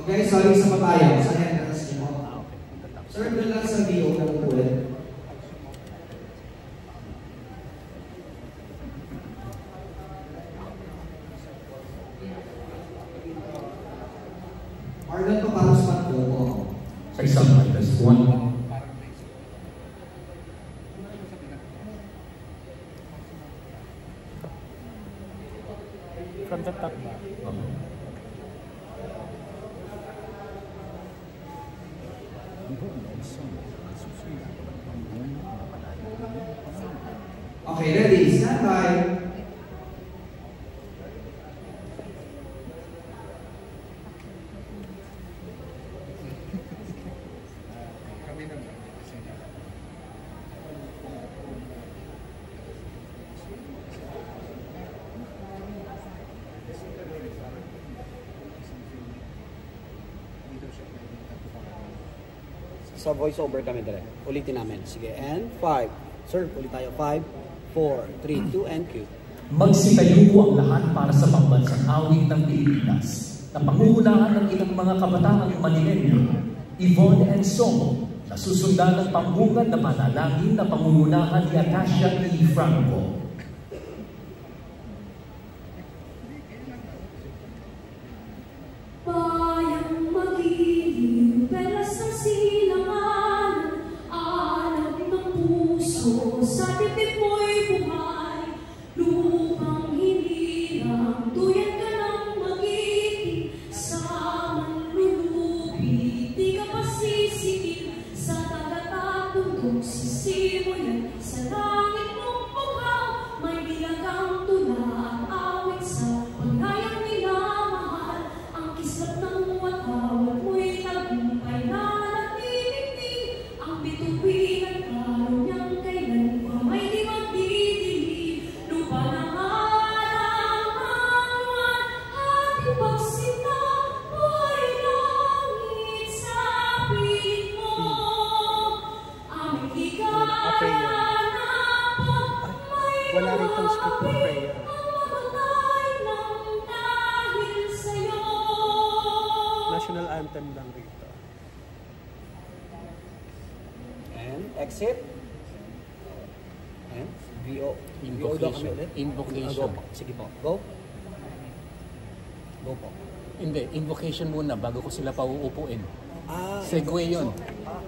Okay, sorry sa papayo. Sayang na kasi mo. Sir, doon lang sa VO na ulit. Arnold pa para sa patlo po. Sa isang minus 1. From the top ba? Okay, ready? Stand by. Sa voice over kami direct. Ulitin namin. Sige, and 5. Sir, ulit tayo. 5, 4, 3, 2, and cue. Magsitayo ang lahat para sa pambansang awit ng Pilipinas na pangungunahan ng ilang mga kabataang Manilenyo, Yvonne and Somo, na susundan ng pambungad na panalangin na pangungunahan ni Acacia E. Franco. Bayang magiliw, pelas ng silangan, alam ng puso, sa titip mo'y buhay, lupang hinirang, tuyan ka ng mag-ibig, sa manlulubi, di ka pasisipin, sa dagat at bundok, sisimulan, sa langit mong buhaw, may bilagang tula at awit sa paghayang minamahal, ang kislap ng watawat mo'y tagumpay na natitigdig, ang bituin at karonyang kailan pa may di magdidilig, lupa na halangan, ating pagsita, mo'y langit sa piling mo, aming higala na po, may Wala rin itong script ng prayer. National anthem lang rito. And exit. And VO. VO daw kami ulit. Invocation. Go po. Sige po. Go. Go po. Hindi, invocation muna bago ko sila pauupuin. Ah, Segue yun.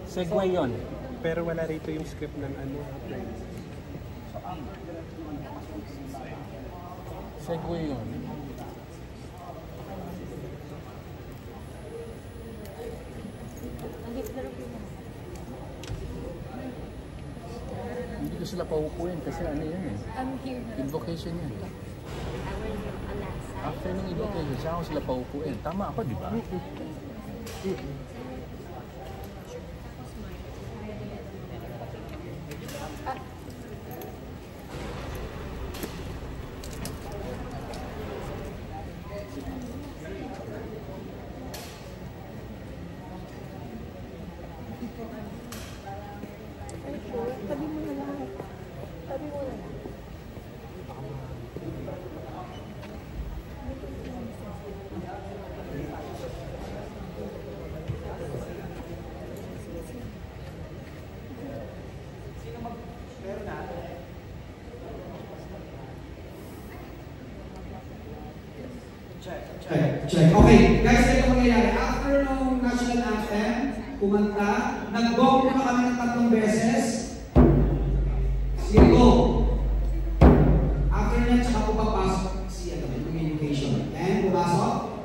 Segue yun. Pero wala rito yung script ng ano. Segue yun. Hindi ko sila pauupuin kasi ano yun eh. Invocation yun. After ng invocation, siya ako sila pauupuin. Tama ako, di ba? Check. Okay, guys, ito mangyayari. After nung national anthem, kumanta, nag-go na kami ng 3 beses. Sige, go! After na, tsaka pupapasok si communication. And pumasok.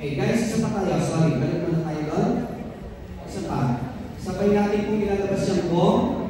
Okay guys, isa pa tayo. Sorry, balik muna tayo doon. Isa pa. Sabay natin kung nilalabas yung gong.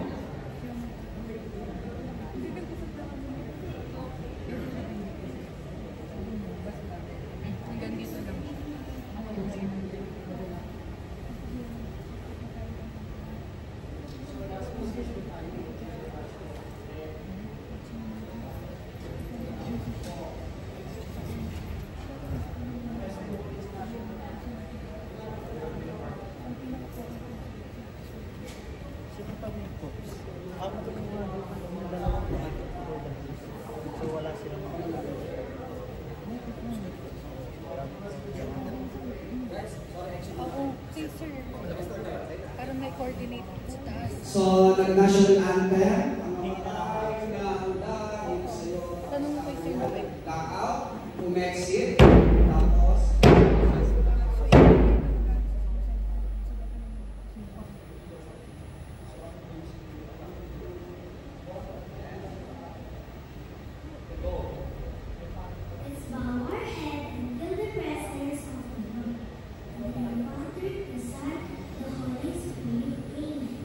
So, nag-national anthem. Ang mga tayo na handa, yung sa'yo. Back out, umexit, tapos. Let's bow our head and feel the presence of the Lord. In the name of the Father, the Son, the Holy Spirit. Amen.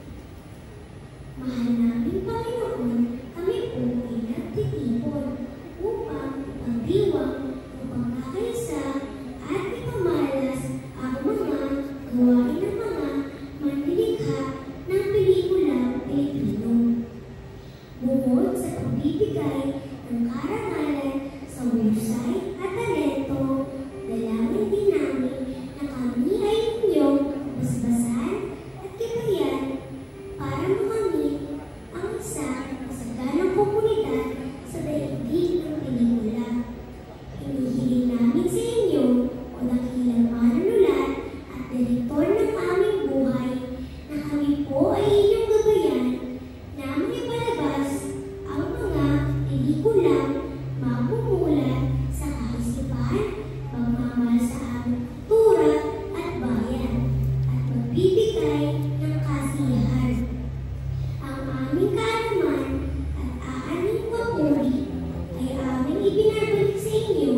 Mahal naming Panginoon, kami po ay nagtitipon upang ipagdiwang ang pagkakaisa at ipamalas ang mga gawain ng mga manlilikha ng pelikulang Pilipino. Bukod sa pagbibigay ng karangalan sa husay at talento, dalangin din namin na kami ay inyong basbasan at kibayan para makamit ang isang masaganang komunidad sa daigdig ng pelikula. Hinihiling namin sa inyo, o dakilang manunulat at direktor ng aming buhay, na kami po ay inyong gabayan na makipalabas ang mga pelikulang mamumulat sa kaisipan, pagmamahal sa aming kultura at bayan, at magbibigay ng kasiyahan. Ang aming kaalaman at aaning papuri ay aming ibinabalik sa inyo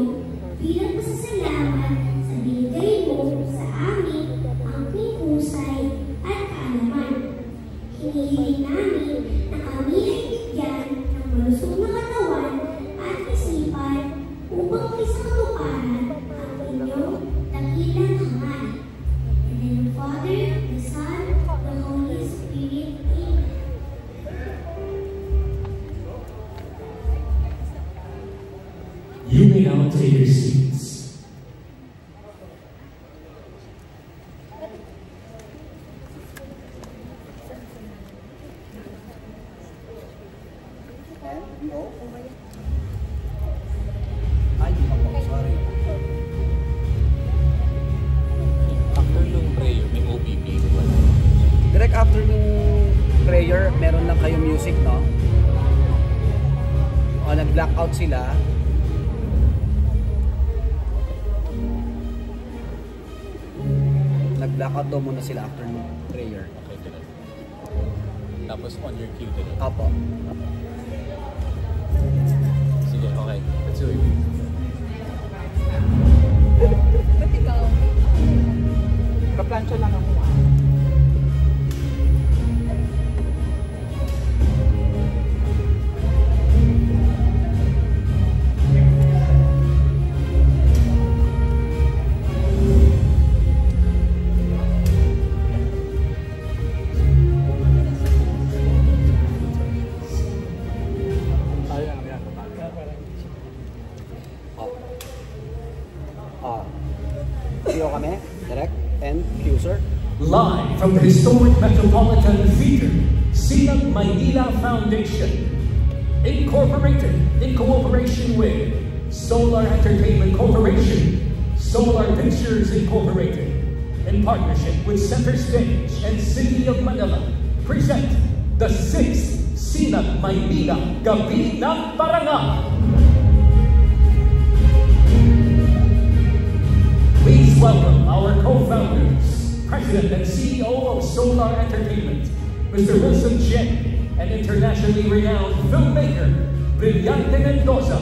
bilang pasasalamat sa binigay mo sa amin ang husay at kaalaman. Hinihiling namin na kami ay bigyan ng malusog na katawan at isipan upang may sa katuparan ang inyong dakilang hangal. In the name of the Father, the Son, the Holy Spirit. Amen. You may now take your seats. Ay, sorry. After nung prayer, may OBP. Direct after nung prayer, meron lang kayong music, no? O nag-blackout sila. Nag-blackout daw muna sila after nung prayer. Okay, ganun. Tapos on your cue, ganun. Apo. Sige, okay. Let's do it. Kaplansya lang ako. Video kami, direct, and cue, sir. Live from the historic Metropolitan Theater, Sinag Maynila Foundation, Incorporated in cooperation with Solar Entertainment Corporation, Solar Pictures Incorporated, in partnership with Center Stage and City of Manila, present the 6th Sinag Maynila Gabi ng Parangal. Please welcome our co-founders, President and CEO of Solar Entertainment, Mr. Wilson Chen, and internationally renowned filmmaker, Brillante Mendoza.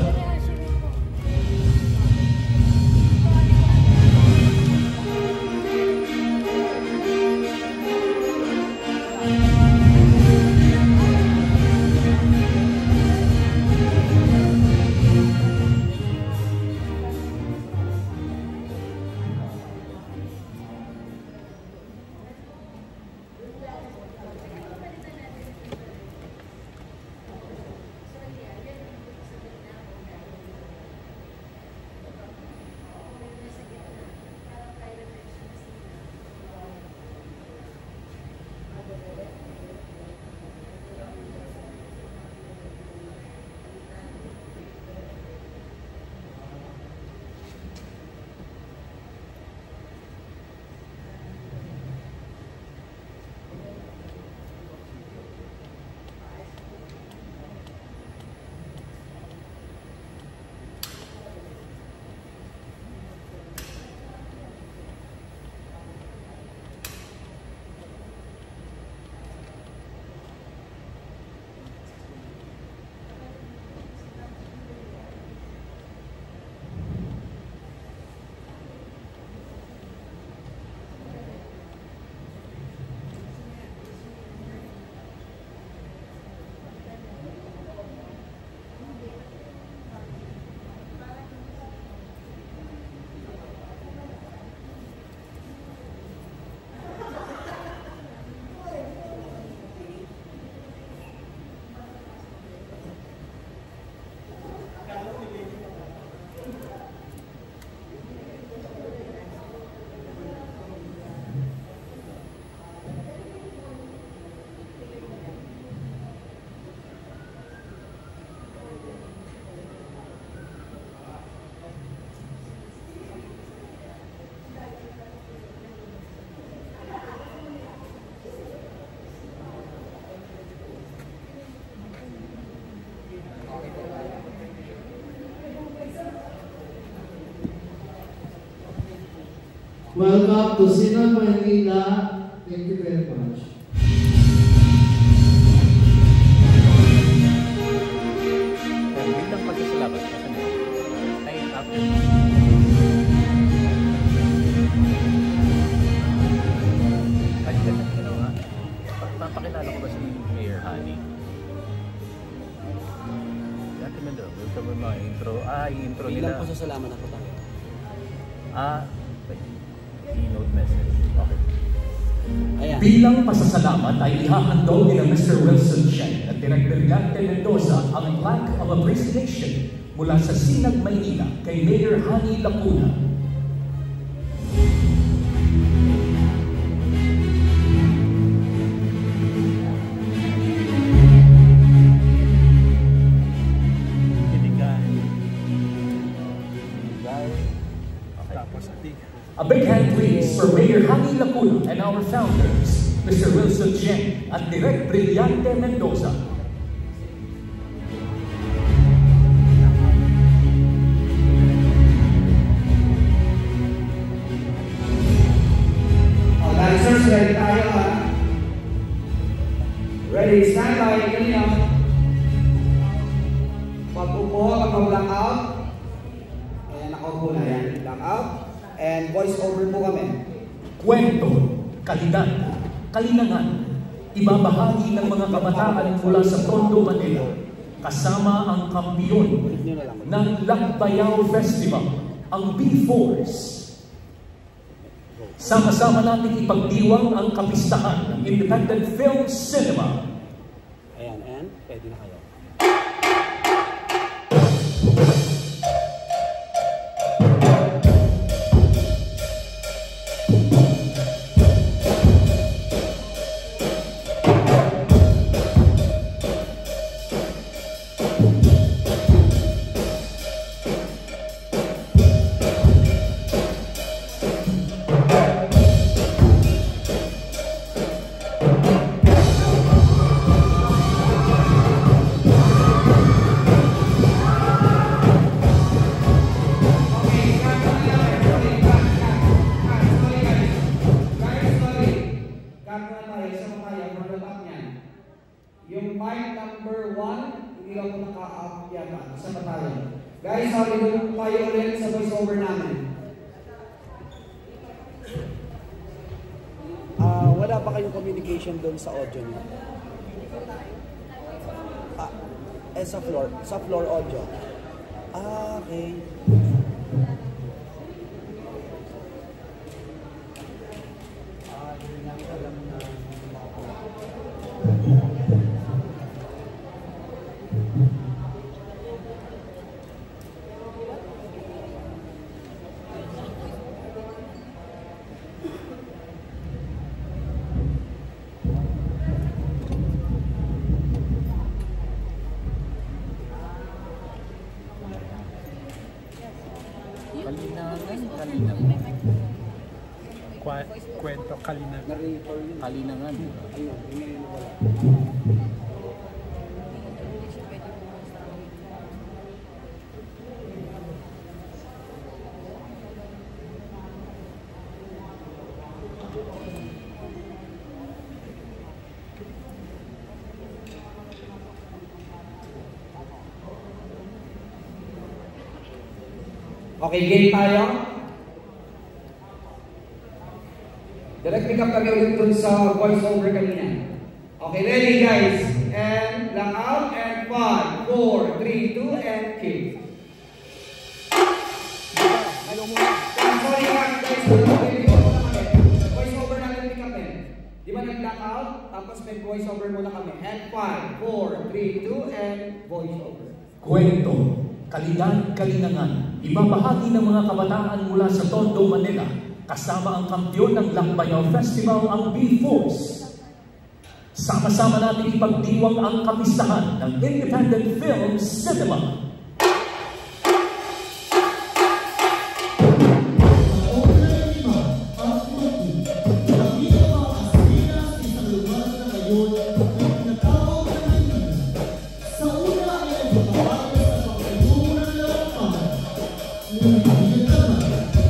Welcome to Sinag, Manila. Thank you very much. Bilang pagkasalamat sa kanila. Ay, after. Papakilala ko ba si Mayor Honey? Dati man daw, welcome mo mga intro. Yung intro nila. Bilang pasasalamat ako tayo. Keynote message. Okay. Ayan. Bilang pasasalamat ay ihahandog ni Mr. Wilson Chen at Director Gante Mendoza ang plaque of appreciation mula sa Sinag, Maynila kay Mayor Honey Lacuna. A big hand please for Mayor Honey Lacuna and our founders, Mr. Wilson Chen at Direk Brillante Mendoza. Dancers, ready tayo ha? Ready, stand by, kanina. Pag upo, pag mag-black out. Ayan, nakaupo na yan, black out. And voice over po kami. Kwento, kalidad, kalinangan, ibabahagi ng mga kabataan mula sa Tondo, Manila, kasama ang kampiyon ng Lakbayao Festival, ang B-Force. Sama-sama natin ipagdiwang ang kapistahan ng independent film cinema. Ayan, and pwede na kayo. Yung mic number 1, hindi lang po naka-up yata sa batalyon. Guys, sorry, doon tayo ulit sa voiceover namin. Wala ba kayong communication doon sa audio niyo? Sa floor audio. Okay. Kwento kalinangan. Kalinangan. Ayun, yun wala. Okay, game tayo. Direct pick up kami ulit dun sa voiceover kanina. Okay, ready guys? And lang out, and 5, 4, 3, 2, and kick. Ayaw muna. Sorry guys, voiceover natin pick up din. Di ba nag-black out? Tapos may voiceover muna kami. And 5, 4, 3, 2, and voiceover. Kwento, kalidad, kalinangan, ibabahagi ng mga kabataan mula sa Tondo, Manila, kasama ang kampiyon ng Lakbayao Festival, ang B-Force. Sama-sama natin ipagdiwang ang kapistahan ng independent film cinema.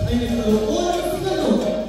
Ay nagkaroon ng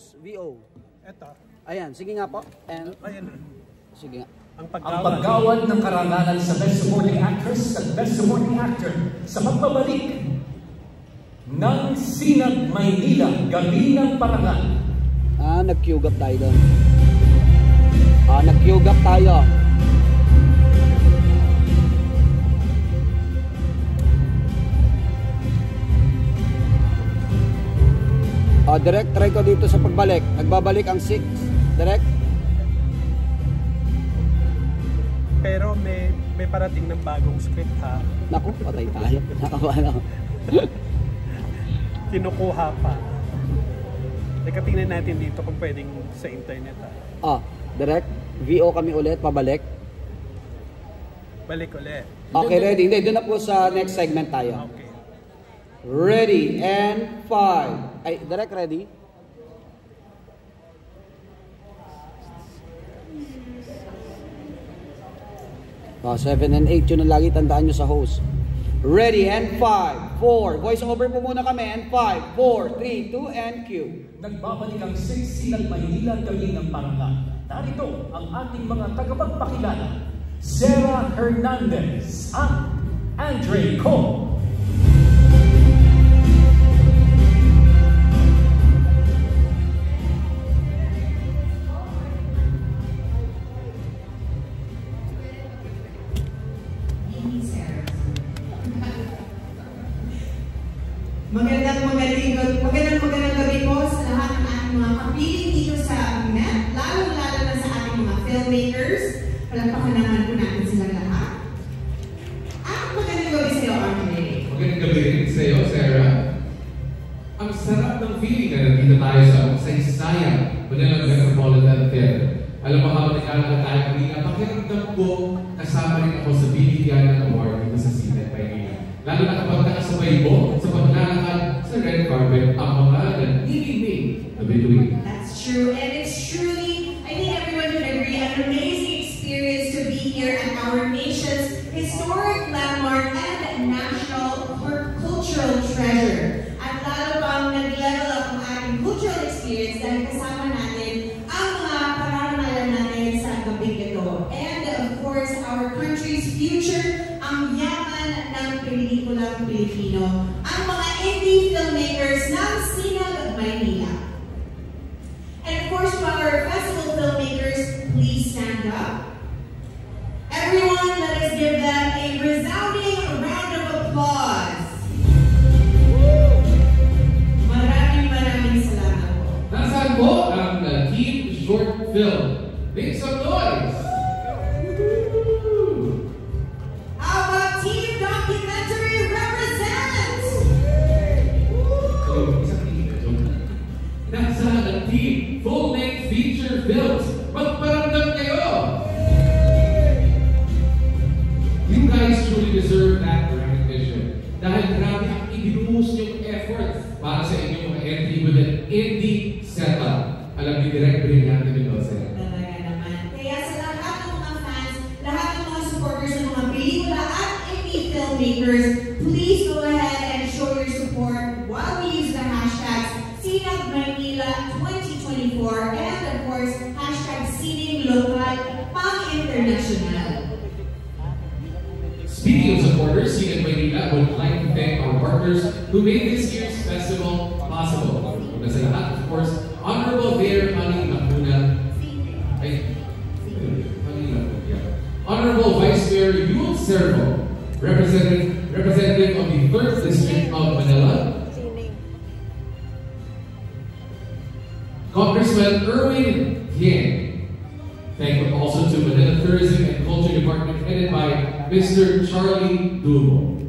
host, VO. Ito. Ayan, sige nga po. And, Ayan. sige nga. Ang Ang paggawad ng karangalan sa Best Supporting Actress at Best Supporting Actor sa pagbabalik ng Sinag Maynila, Gabi ng Parangal. Nag-Q-gap tayo doon. Nag-Q-gap tayo. Direct, try ko dito sa pagbalik. Nagbabalik ang 6. Direct. Pero may parating ng bagong script ha. Naku, patay tayo. Nakawala. Kinukuha pa. Teka, tingnan natin dito kung pwedeng sa internet ha. Direct. VO kami ulit, pabalik. Balik ulit. Okay, ready. Hindi, doon na po sa next segment tayo. Okay. Ready, and 5. Ay, direct, ready? Oh, 7 and 8, yun ang lagi tandaan nyo sa host. Ready, and 5, 4. Voice over po muna kami, and 5, 4, 3, 2, and cue. Nagbabalik ang Sinag Maynila, Gabi ng Parangal. Narito ang ating mga tagapagpakilala. Sarah Hernandez at Andre Cole. Magandang gabi po sa lahat ng ating mga kapiling dito sa Met, lalo-lalo na sa ating mga filmmakers. Palagpakan naman po natin silang lahat. At magandang gabi sa iyo, Andre. Magandang gabi rin sa iyo, Sarah. Ang sarap ng feeling na nandito tayo sa saysayang Manila Metropolitan Theater. Alam mo, habang naglalakad tayo kanina, pakiramdam ko kasama rin ako sa bibigyan ng award dito sa Sinag Maynila. Lalo na kapag nakasabay mo sa paglalakad sa red carpet ang mga naninig na bituin. That's true, and it's truly, I think everyone can agree, an amazing experience to be here at our nation's historic landmark and national cultural treasure. At lalo pang nag-level up ang ating cultural experience dahil kasama natin ang mga parangalan natin sa gabing ito. And of course, our country's future, ang yaman ng pelikulang Pilipino, ang mga indie filmmakers ng Sinag Maynila. And of course, to our festival filmmakers, please stand up. Everyone, let us give them a resounding round of applause. Maraming salamat po. Nasaan po ang Team Short Film? Make some noise! How about Team Documentary Represent? Nasaan ang Team Full-Length Feature Films? Magparamdam kayo! You guys truly deserve that recognition. Dahil grabe ang ibinuhos niyong efforts para sa inyong mga entry with an indie setup. Alam niyo, direct brilliant nito, Sarah. Talaga naman. Kaya sa lahat ng mga fans, lahat ng mga supporters ng mga pelikula at indie filmmakers, please go ahead and show your support while we use the hashtags Sinag Maynila 2024 and of course, hashtag Sining Lokal Pang-International. Speaking of supporters, Sinag Maynila would like to thank our partners who made this year's festival possible. Una sa lahat, of course, Honorable Mayor Honey Lacuna. Honorable Vice Mayor Yul Servo, representative of the 3rd District of Manila. Congressman Erwin Yang. Thank you also to Manila Tourism and Culture Department headed by Mr. Charlie Dumo.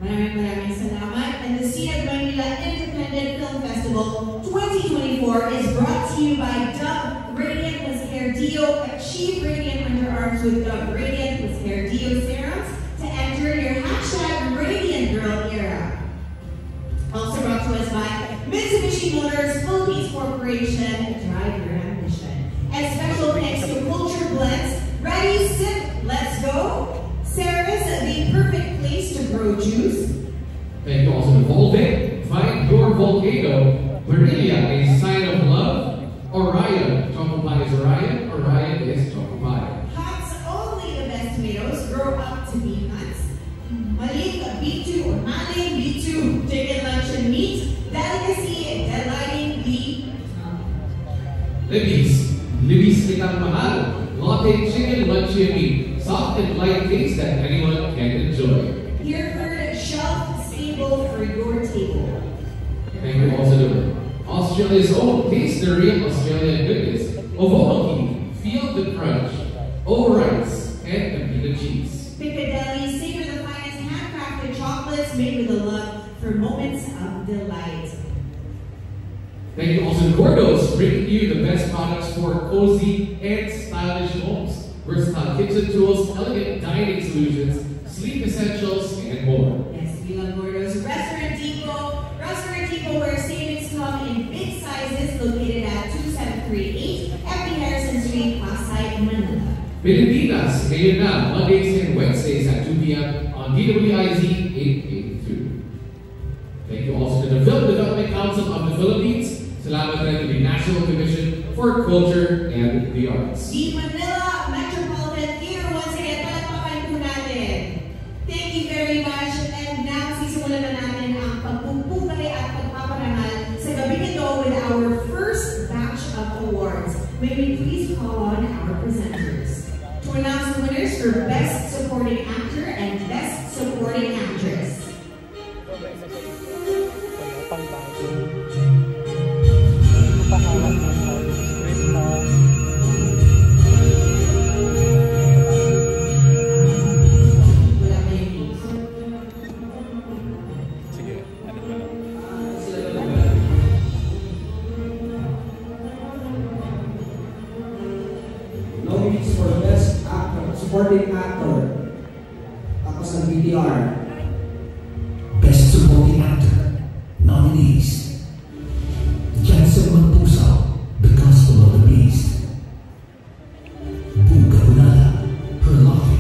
Maraming salamat. And the Sinag Maynila Independent Film Festival 2024 is brought to you by Dove Radiant with Hair Dio. Achieve radiant underarms with Dove Radiant with Hair Dio serums to enter your hashtag Radiant Girl era. Also brought to us by Mitsubishi Motors Philippines Corporation. Drive your ambition. And special thanks to Culture Blends. Ready, sit, let's go. Sarah's the perfect place to grow juice. Thank you also to Volvic. Find your volcano Brillia, a sign of love. Orion, Choco Pie is Orion. Orion is Choco Pie. Huts, only the best tomatoes grow up to be huts. Malik, B2, or Maling, B2, chicken lunch and meat. Delicacy, delighting the... Libby's kitang mahal. Lotte chicken lunch and meat. Soft and light taste that anyone can enjoy. Hereford, shelf stable for your table. Thank you also to Australia's own taste the real Australian goodness. Ovology, feel the crunch. O-Rice, and Pepita cheese. Piccadilly, savor the finest handcrafted chocolates made with a love for moments of delight. Thank you also to Gordo's, bringing you the best products for cozy and stylish homes. Versatile kitchen tools, elegant dining solutions, sleep essentials, and more. Yes, we love Gordo's. Restaurant Depot, where savings come in big sizes, located at 2738 FB Harrison Street, Pasay, Manila. Pilipinas, ngayon na, Mondays and Wednesdays at 2 p.m. on DWIZ 882. Thank you also to the Film Development Council of the Philippines. Salamat rin to the National Commission for Culture and the Arts. The Manila Metropolitan Theater, once again, palakpakan po natin. Thank you very much. And now, sisimulan na natin ang pagpupugay at pagpaparangal sa gabi nito with our first batch of awards. May we please call on our presenters to announce the winners for Best Supporting Actor and Best Supporting Actress. Nominees for Best Actor, Supporting Actor. Tapos ng BDR. Best Supporting Actor nominees: Jansen Manpuso, The Gospel of the Beast; Buga Bunala, Her Locket;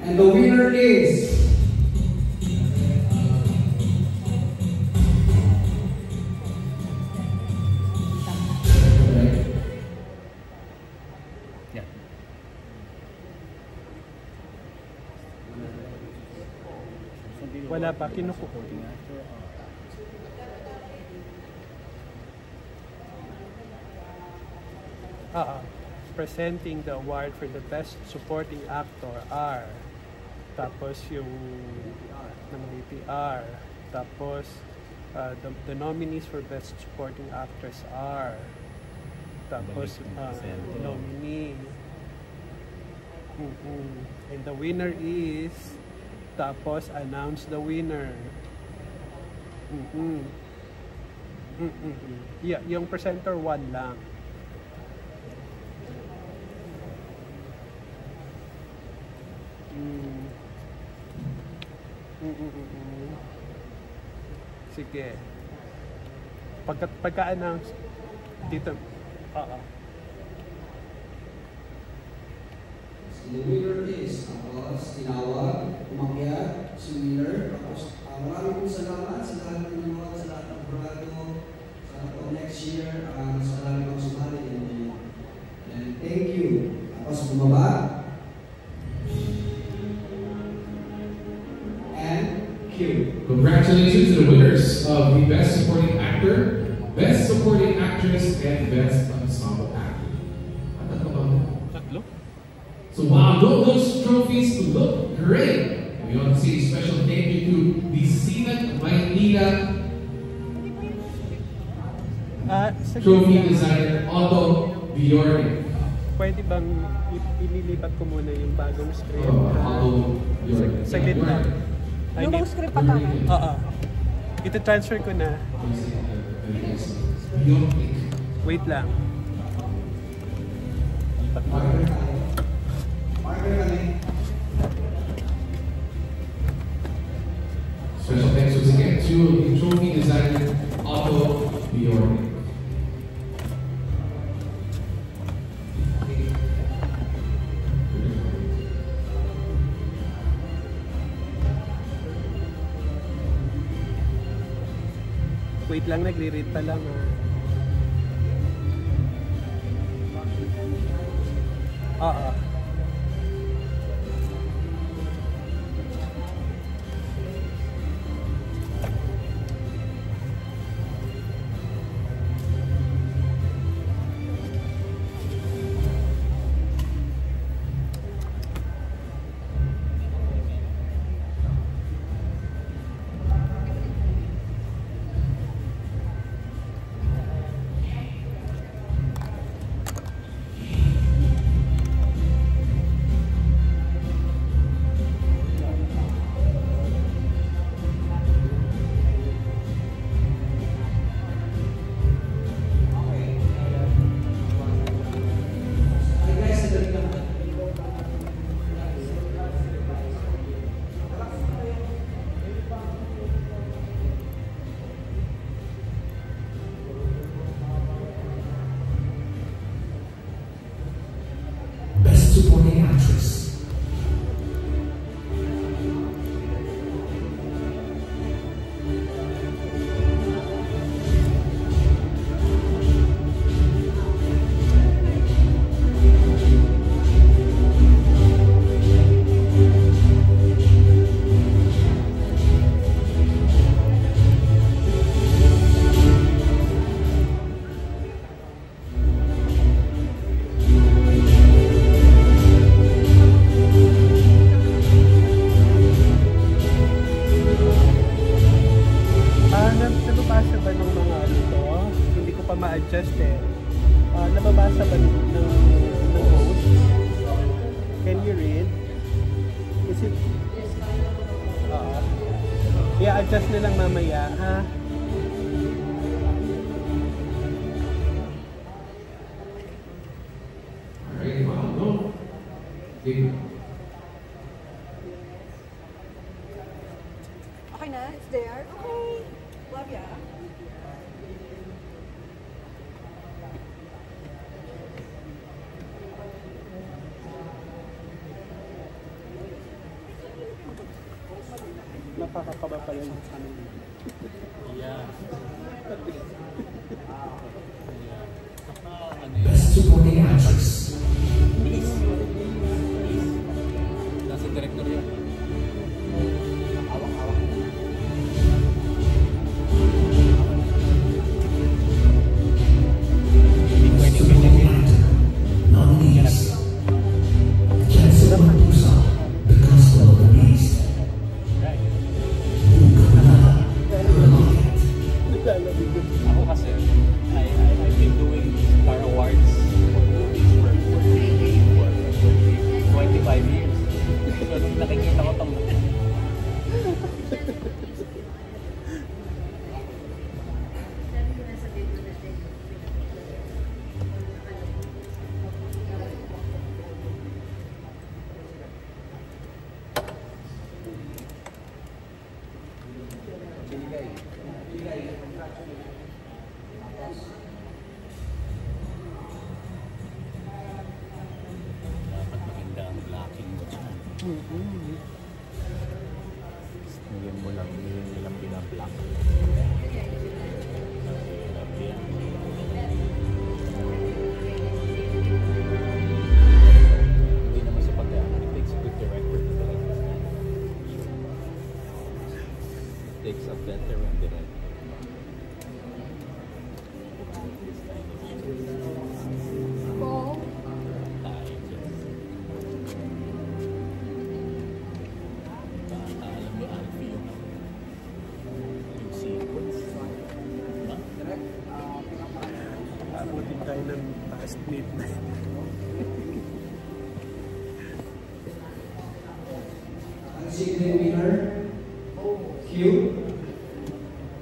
And the winner is... Wala pa, kinukuha. Presenting the award for the Best Supporting Actor are, tapos yung ng BPR, tapos the nominees for Best Supporting Actress are, tapos nominee, and the winner is, tapos announce the winner. Yeah, yung presenter 1 lang. Sige. Pagka-announce dito. The winner is, tapos tinawag, umakyat, si winner, tapos maraming pong salamat sa lahat ng nanonood, sa lahat ng progrado, sa lahat ng next year, sa lahat ng sumali. And thank you. Tapos bumaba. And cue. Congratulations to the winners of the Best Supporting Actor, Best Supporting Actress, and Best Ensemble Actor. So wow, those trophies look great. And we want to say a special thank you to the Seaman Light Maynila. Sa Trophy designer Otto Bjork. Pwede bang ililipat ko muna yung bagong script? Otto Bjork. Saglit na. Yung script pa tayo? Oo. Ito-transfer ko na. Wait lang. Special thanks once again to the trophy designer Otto Bjork. Wait lang, nagre-read pa lang. Oo. Best Supporting Actress. Nababasa ba ng mga ito? Hindi ko pa ma-adjust eh. Nababasa ba ng host? Can you read? Is it? I-adjust nilang mamaya, ha? Alright, wow. Okay. Okay na? It's there? Okay. Love ya. Napakakaba pala yung channel. Yeah. Best Supporting Actress. Nasa director yan. Awak-awak. Best Supporting Actor. Nominees. Jensen Martusa, The Gospel of the Beast. Ako kasi, I've been doing Star Awards for 25 years. So, nung nakikita ko itong dapat maganda ang blocking mo dyan. Ngayon mo lang, yun nilang binablock. Hindi naman sa pag-ano. It takes a good director to direct this kind of show. It takes a veteran director. This kind of show. Go. Alam ni Alfie yung past midnight. Unseated winner, Q.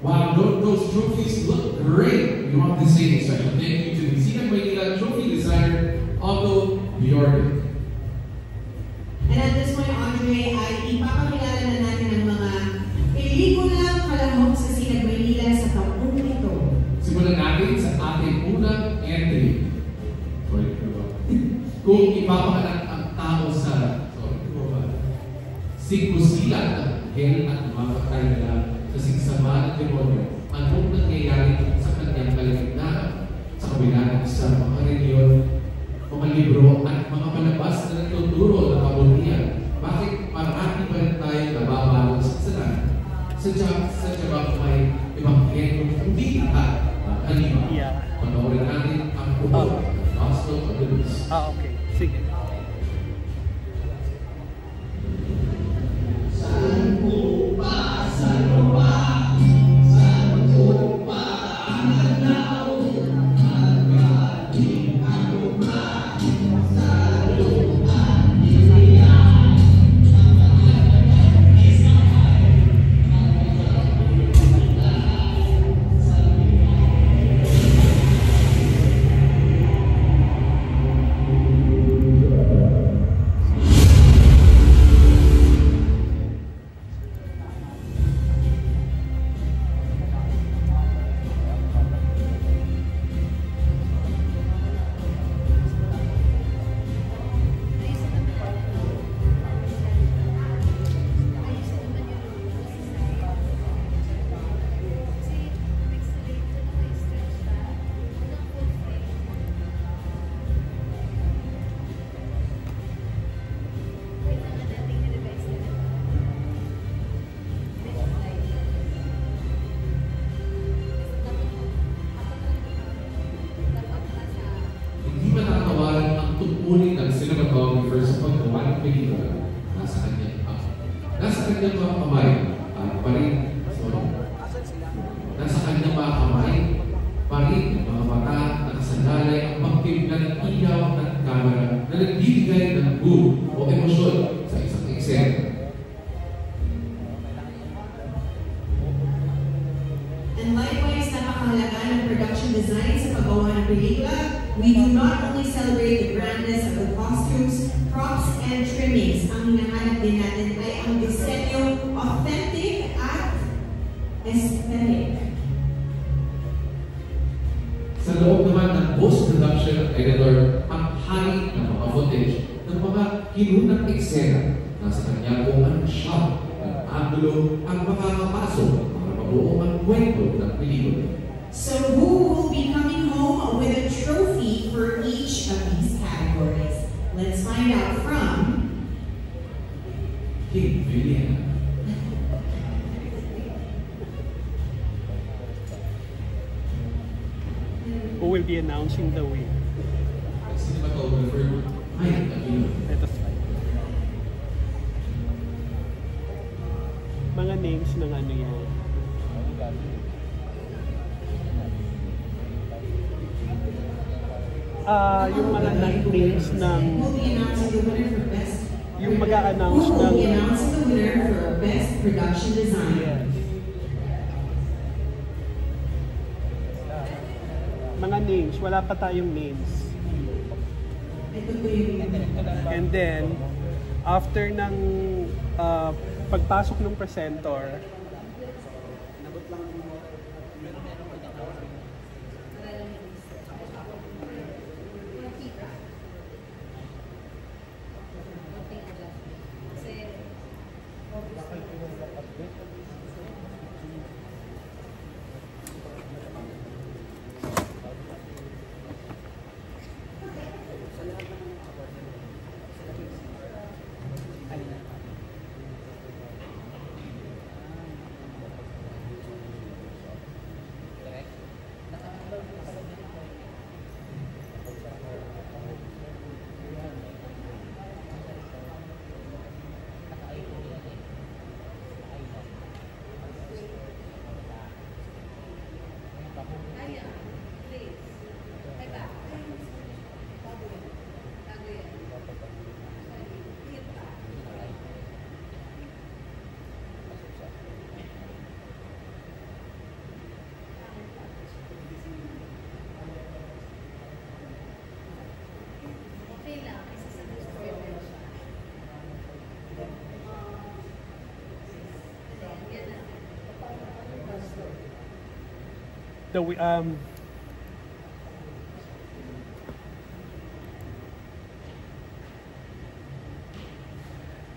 Wow, those trophies look great. We want to say a special thank you to the Sinag Maynila trophy designer, Otto Bjork. And at this point, Andre, ay ipapakilala na natin ang mga pelikulang kalahok sa Sinag Maynila sa taong ito. Simulan natin sa ating unang entry. Kung ipapakalat ang tao sa sigbusilan ng hell at mga patay nila sa sigsama ng demonyo, anong nangyayari sa kanyang kalagitnaan sa kabila ng isang mga reliyon, mga libro at mga palabas na nagtuturo ng kabutihan? Bakit marami pa rin tayo nababalong sa kasalanan? Sadya ba may ibang kentong hindi lahat ng halima? Panoorin natin ang buo ng Gospel of the Beast. Okay. Sige. Tungkulin ng cinematographer sa paggawa ng pelikula nasa kanyang mga kamay nasa kanyang mga kamay pa rin ang mga mata na kasangalay ang pagtibla ng ilaw at kamera na nagbibigay ng mood o emosyon sa isang eksena. And likewise, napakahalaga ng production design sa paggawa ng pelikula. We do not only celebrate the grandness of the costumes, props, and trimmings. Ang hinahanap din natin ay ang disenyo, authentic at aesthetic. Sa loob naman ng post-production at editor, ang hari ng mga footage ng mga kinunang eksena nasa kanya kung ang shot, ang angulo, ang makakapasok para mabuo ang kwento ng pelikula. So who will be coming home with a trophy for each of these categories? Let's find out from King Villian. Who will be announcing the winner? Cinematographer Mike Aquino. Ito slide. Mga names ng ano yan. Yung mga names ng yung mag-a-announce ng the winner for best production design. Yes. Mga names, wala pa tayong names. And then after ng pagpasok ng presenter,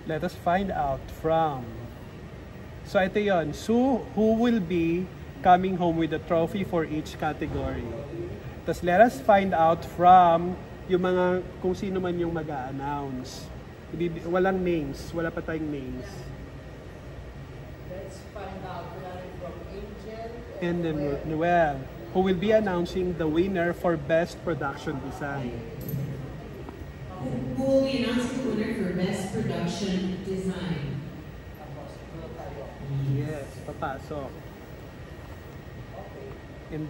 let us find out from, so ito yun, so who will be coming home with a trophy for each category. Tapos let us find out from yung mga, kung sino man yung mag-a-announce. Walang names, wala pa tayong names. Let's find out from Angel and then Noel, who will be announcing the winner for Best Production Design. Who will be announcing the winner for Best Production Design? Yes, papasok. And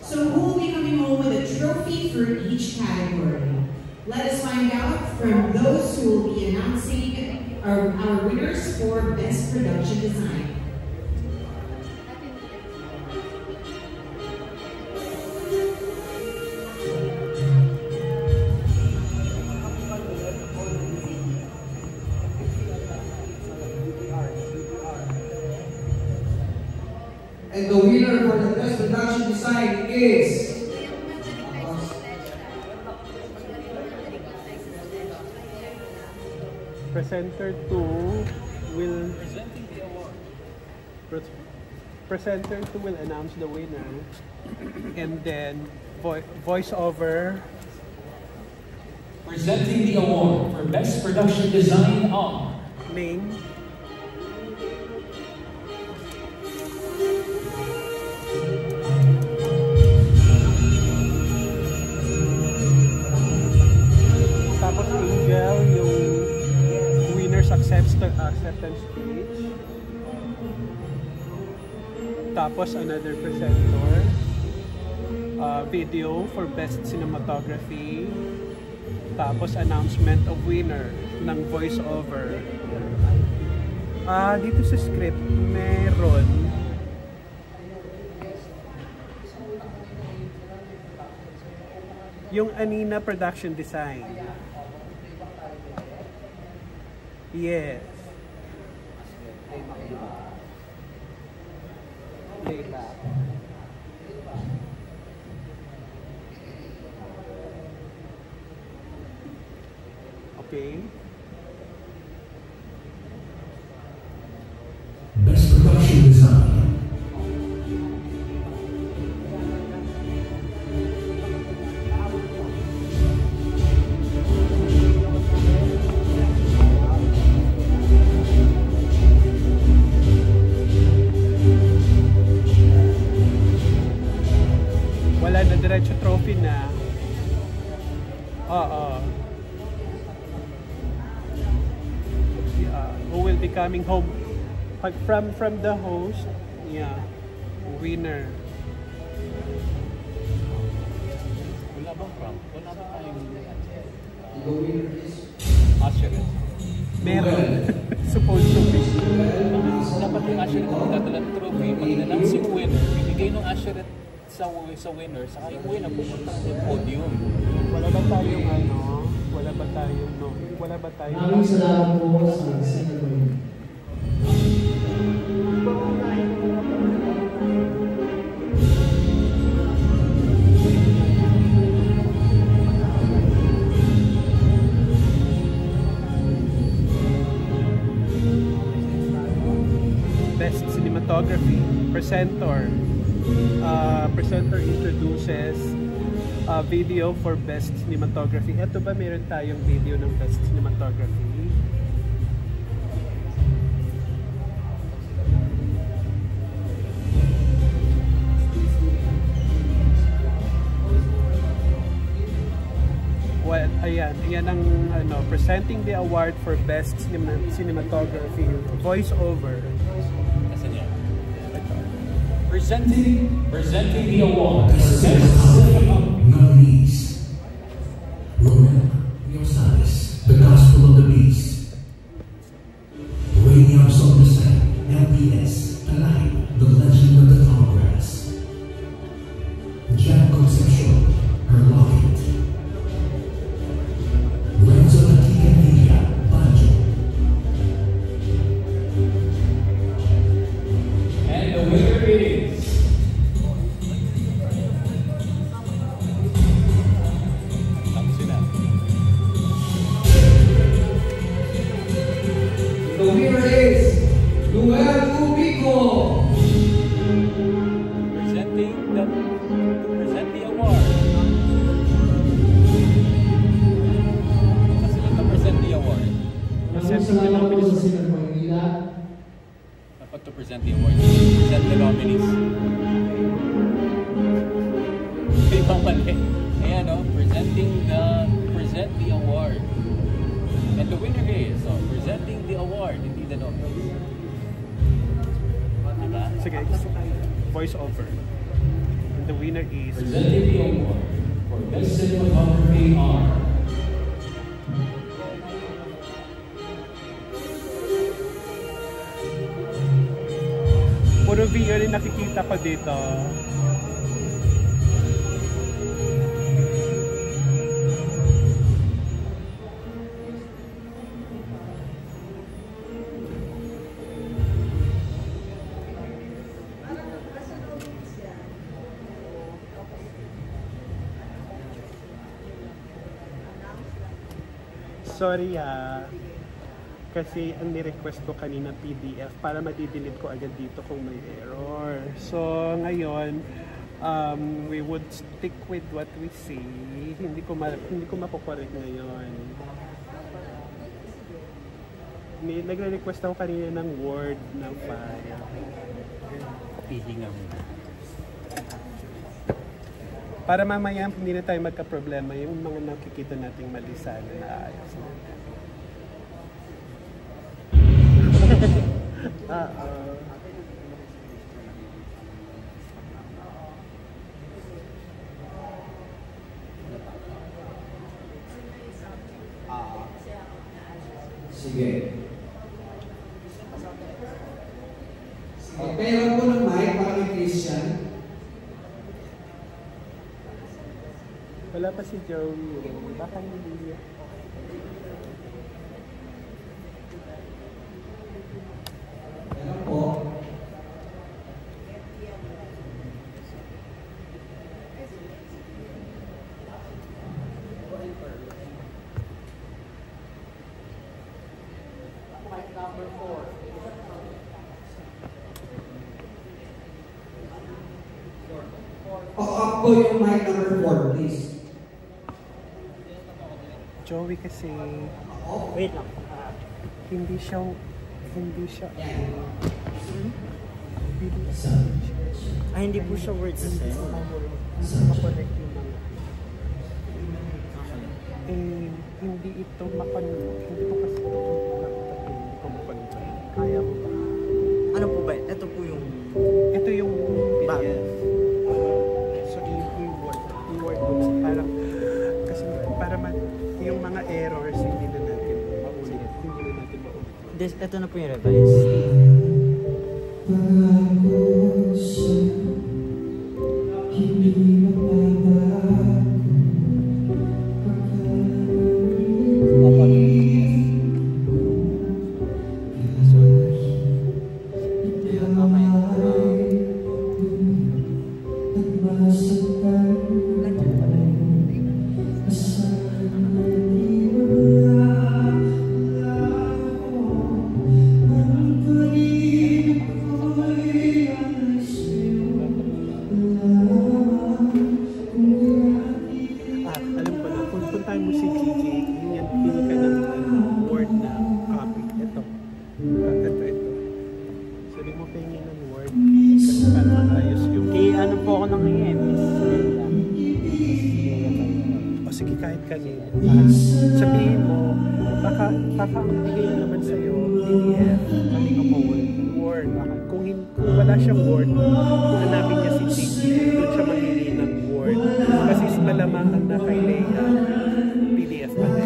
so who will be coming home with a trophy for each category? Let us find out from those who will be announcing our winners for Best Production Design. And the winner for the Best Production Design is... Presenter 2 will... Presenter 2 will announce the winner. And then, voiceover... Presenting the award for Best Production Design are... Name... Tapos Angel, yung winner's acceptance speech. Tapos another presenter. Video for Best Cinematography. Tapos announcement of winner ng voiceover. Dito sa script, meron yung Anina Production Design. Yes. Playback. Okay. Best Production Design. Wala na, diretso trophy na. Who will be coming home from the host? Yeah, winner. Wala bang from? Wala ba tayong The winner is... assurance? Meron. Supposed to be. Dapat yung assurance ang magdadala ng trophy. Pag in-announce yung winner, bibigay ng assurance sa winner, saka yung winner pupunta sa podium. Wala ba tayong wala ba tayong Maraming salamat po sa Senator. Best Cinematography. Presenter introduces video for Best Cinematography. Ito ba meron tayong video ng Best Cinematography? Well, ayan ang presenting the award for Best Cinematography, voiceover. Presenting the award for Best Nominees: Romel Rosales, The Gospel of the Beast; Rainier Somerset, LPS, Alive, The Legend of the Tall Grass; Jan Concepcion, Her Locket; Renzo Latica Media, Banjo; guys. Voice over. And the winner is... Presenting the award for Best Cinematography are... Puro video rin nakikita ko dito. Sorry kasi ang ni-request ko kanina PDF para madidelete ko agad dito kung may error. So ngayon, we would stick with what we say. Hindi ko makukorek ngayon. Nagre-request ako kanina ng Word ng file. Pihinga mo. Para mamaya hindi na tayo magka-problema yung mga nakikita nating mali sana na ayos na. Sige. Pero po ng mic para kay Christian. Wala pa si Joey. Baka hindi. Ano po? Number 4. Up po yung mic number 4, please. Joey kasi Wait lang. hindi siya Hindi po siya word kasi. Makonect yung mga hindi ito hindi ko kasi hindi ko makonect. Kaya mo ba? Ano po ba? Ito po yung PDF. So yung word parang kasi yung mga errors hindi na natin maulit. Ito na po yung revise. Sabihin mo, baka ang bigay na naman sa'yo, PDF, sabi ko po Word. Kung wala siyang Word, hanapin niya si TG, doon siya mangingi ng Word. Kasi malamang ang nakailaya, PDF pa na.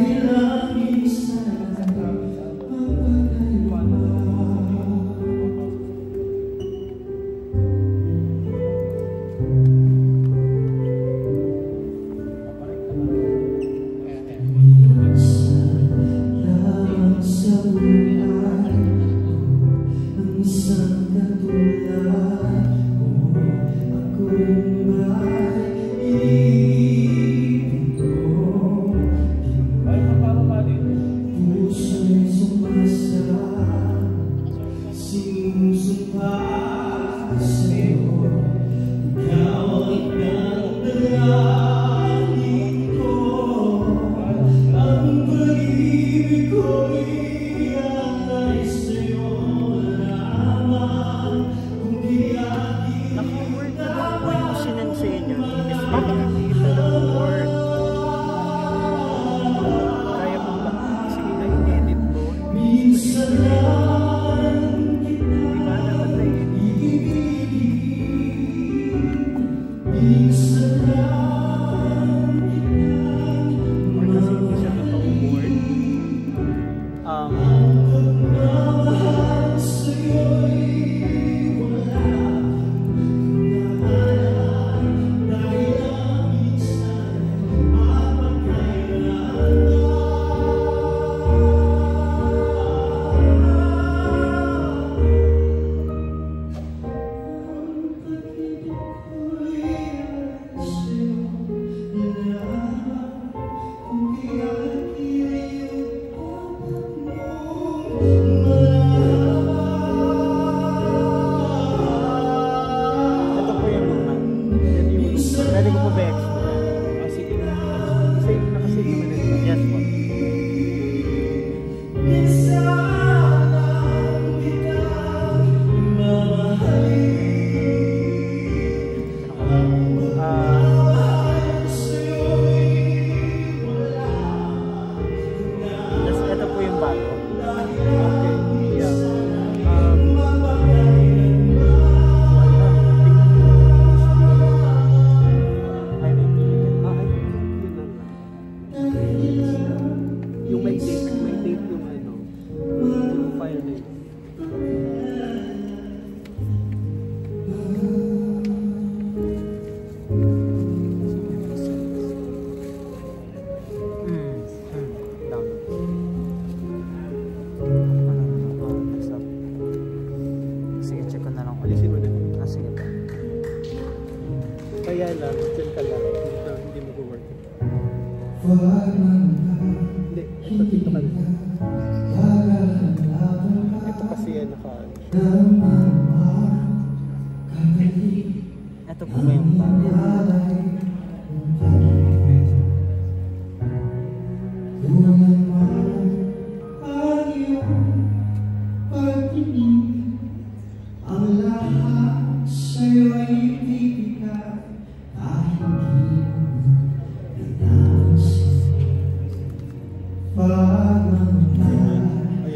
Yung may date yung ano, yung file na yun. Sige, check ko na lang. Alisin mo na. Sige. Kaya lang, dyan ka lang. Hindi mag-work. Hindi, ito ka na. Ito kasi yan naka... Ito po ba yung ang lahat sa'yo ay ibigay kahit hindi nanansin. Pagmamahal,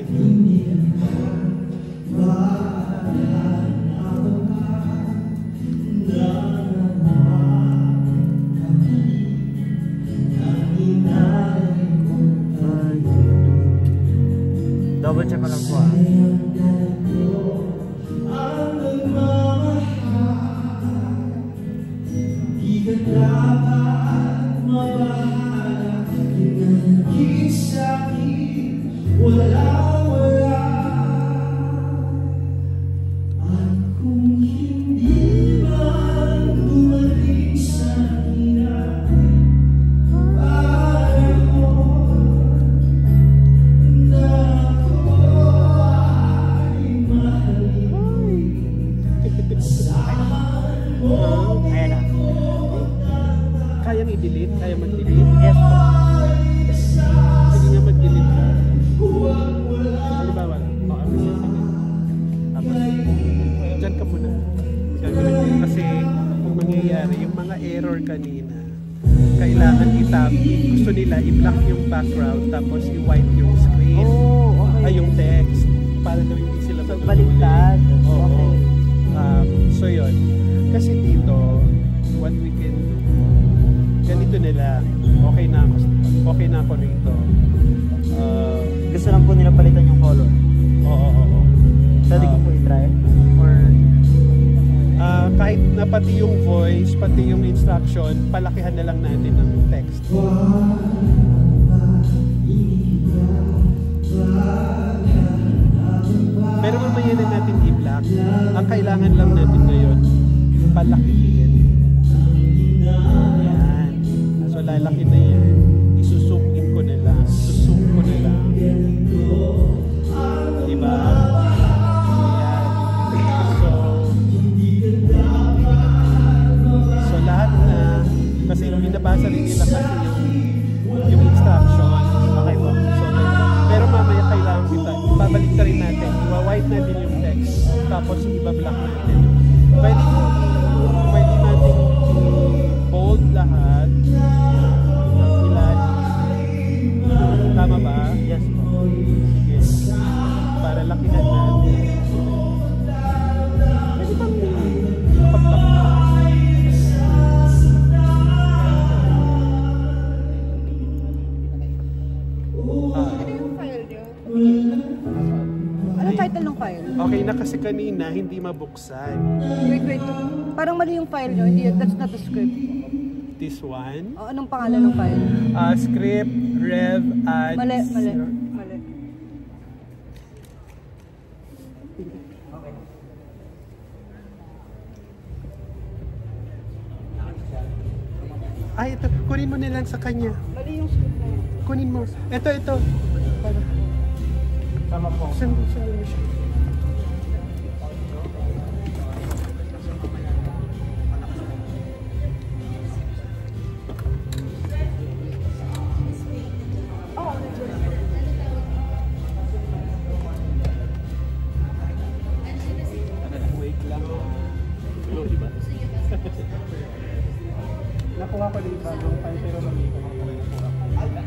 hindi ka mahanap na naman kami ang inalay kong tayo. Double check ko lang po Ang nagmamahal, di ka dapat mabahala. Pinanagin sa'kin, wala-wala. At kung hindi man dumating sa hirap, Kayang i-delete? Kaya mag-delete? Yes po. Sige nga mag-delete ka. Halimbawa lang. Sige. Tapos, dyan ka muna. Gagawin ko kasi kung mangyayari, yung mga error kanina, kailangan itap. Gusto nila i-block yung background tapos i-wipe yung screen. Oh, okay. Ay, yung text. Para daw hindi sila so, baliktad. Oo. So yun. Kasi dito, what we can do, ganito nila, okay na ako rito. Gusto lang po nila palitan yung color? Oo. Pwede ko po i-try? Or... kahit na pati yung voice, pati yung instruction, palakihan na lang natin ng text. Pero mamaya na natin i-block. Ang kailangan lang natin ngayon, palakihin. Yan. So lalaki na yan. Isuzoom in ko na lang. Isuzoom ko na lang. Diba? Ayan. So lahat na, kasi binabasa rin nila kasi yung instruction. Okay po. So, pero mamaya kailangan babalik na rin natin. Iwa-wipe natin yung text. Tapos iba-block natin. Pwede natin i-bold lahat ng ilalim. Tama ba? Yes po. Yes. Para lakihan natin. Pwede bang pag-block na? Ano yung file nyo? Ano title ng file? Okay na kasi kanina, hindi mabuksan. Wait. Parang mali yung file nyo. Hindi, that's not the script. This one? O, anong pangalan ng file? Script, rev, ads. Mali. Ay, ito. Kunin mo na lang sa kanya. Mali yung script na yun. Kunin mo. Ito. Tama po. Saan mo siya? Wait lang. Hello, di ba? Nakuha ko din bagong file pero mali ko yung nakuha ko.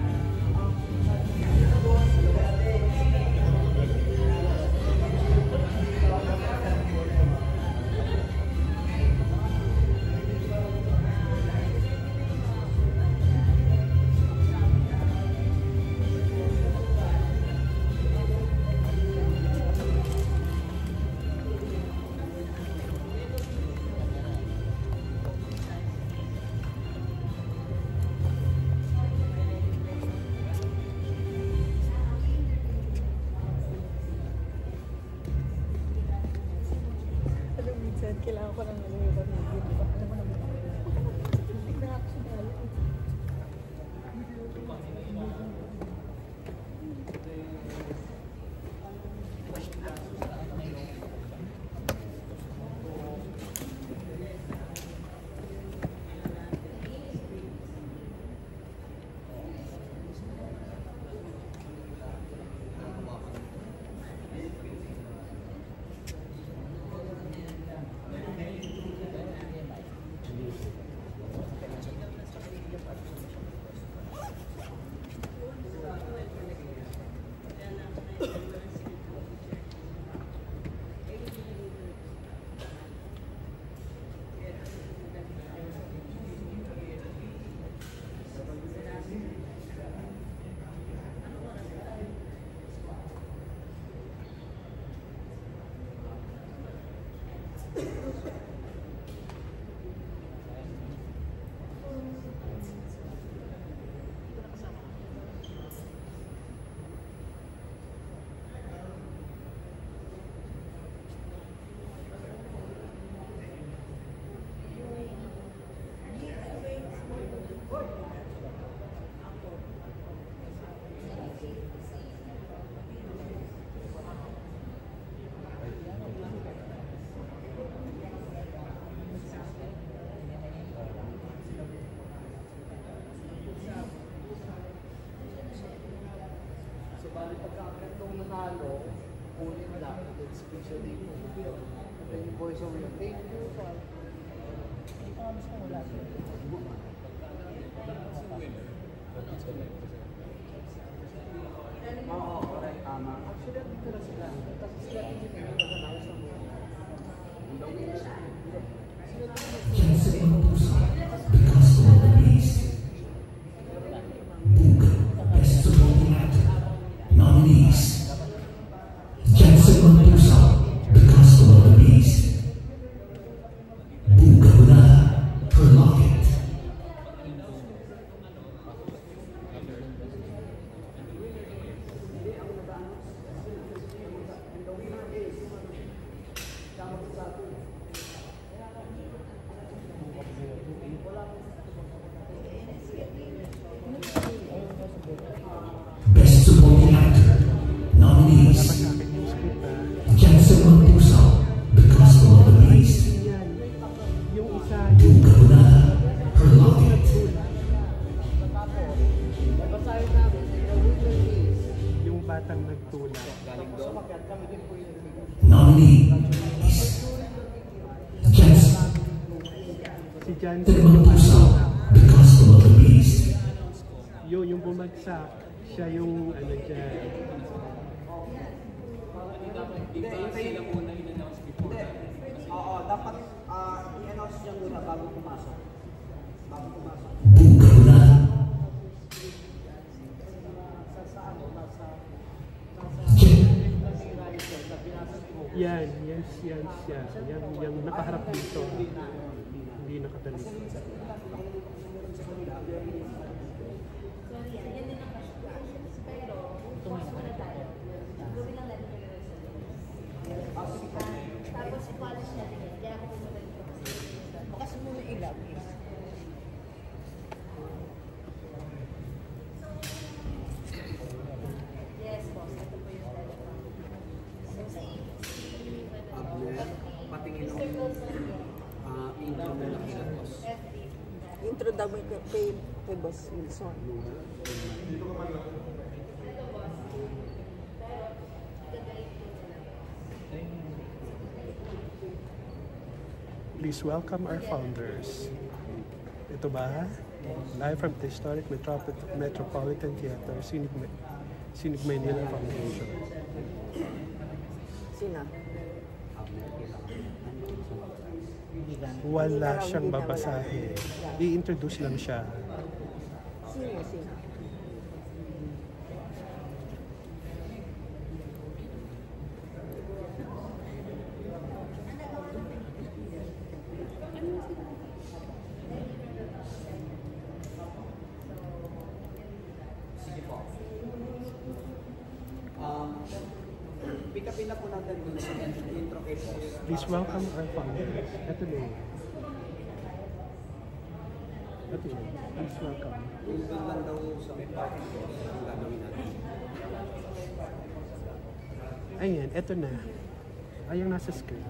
Yung bumagsak, siya yung ano dyan. Hindi, sila muna in-announce before. Oo, dapat i-announce niya muna bago pumasok. Yan siya. Yung nakaharap dito. Hindi nakatalikod. Tapos polish natin yan. Kaya ako pumunta dito kasi bukas muna ilaw. Yes, boss. Ito po yung telephone. So, patingin ng intro mo na kila boss. Intro daw kay Boss Wilson. Please welcome our founders. Ito ba? Live from the historic Metropolitan Theater, Sinig Manila Foundation. Sina? Wala siyang babasahin. I-introduce lang siya. Sino? Pick upin na po natin dun sa intro case. Please welcome our founder. Ito na yun. Ito yun. Please welcome. Yung lang daw sa party ang gagawin natin. Ayan, ito na. Ay, yung nasa screen.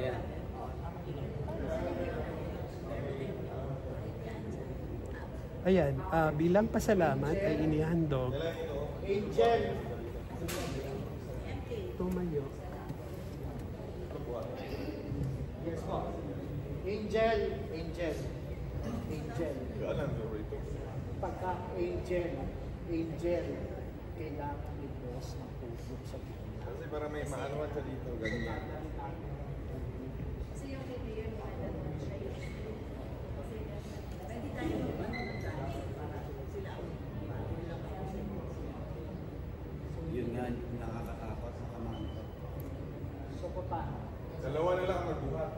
Yeah. Ayan, bilang pasalamat ay inihandog. Angel. Tumayo. Yes po. Angel. Angel. Angel. Pagka Angel. Angel. Kailangan i-boss ng tubig sa bigla. Kasi para may maanuan sa dito. Ganyan. Kasi yung video yun, pwede tayo Yun nga, nakakatakot sa kamanto. So, pa. Dalawa na lang magbuhat.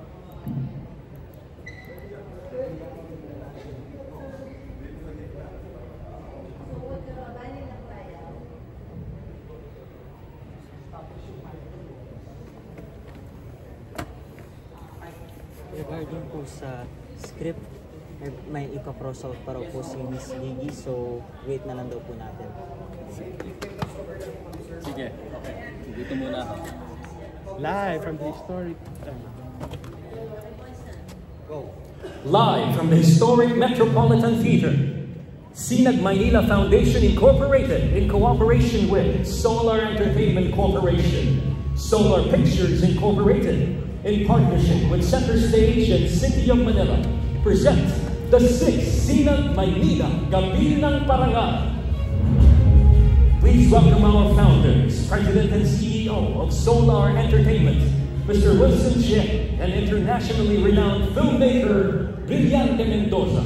Regarding po sa script, may ika-cross out para po si Miss Gigi, so wait na lang daw po natin. Sige, okay. Dito muna ako. Live from the historic... Live from the historic Metropolitan Theater, Sinag Maynila Foundation Incorporated, in cooperation with Solar Entertainment Corporation, Solar Pictures Incorporated, in partnership with Center Stage and City of Manila, present the 6th Sinag Maynila Gabi ng Parangal. Please welcome our founders, President and CEO of Solar Entertainment, Mr. Wilson Che, and internationally renowned filmmaker, Brillante Mendoza.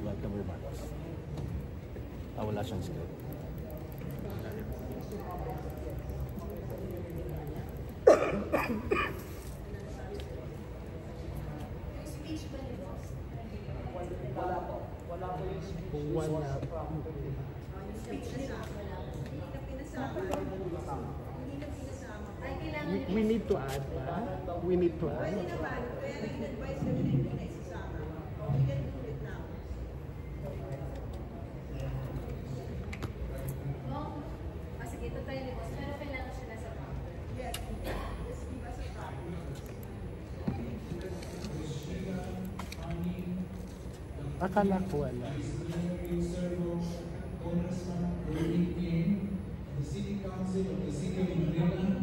Welcome remarks. Wala siyang script. We need to add pa. We need to add. Sige, ito tayo ni boss. Pero kailangan siya nasa counter. Yes. Akala ko wala. The City Council of the City of Manila,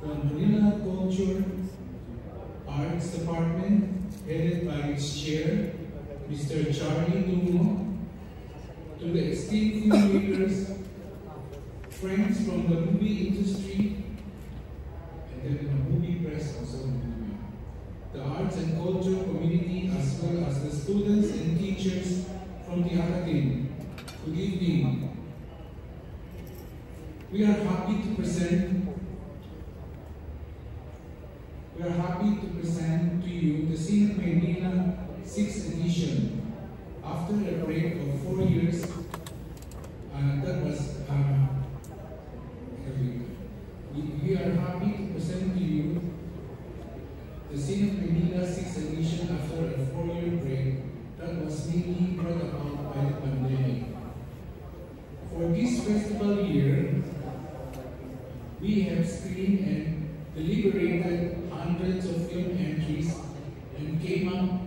the Manila Culture Arts Department, headed by its chair, Mr. Charlie Dumo, to the esteemed filmmakers, friends from the movie industry, and then the movie press also, the arts and culture community, as well as the students and teachers from the academy. Good evening. We are happy to present to you the Sinag Maynila 6th edition. After a break of 4 years, we are happy to present to you the Sinag Maynila 6th edition after a 4-year break that was mainly brought about by the pandemic. For this festival year, we have screened and deliberated hundreds of film entries and came up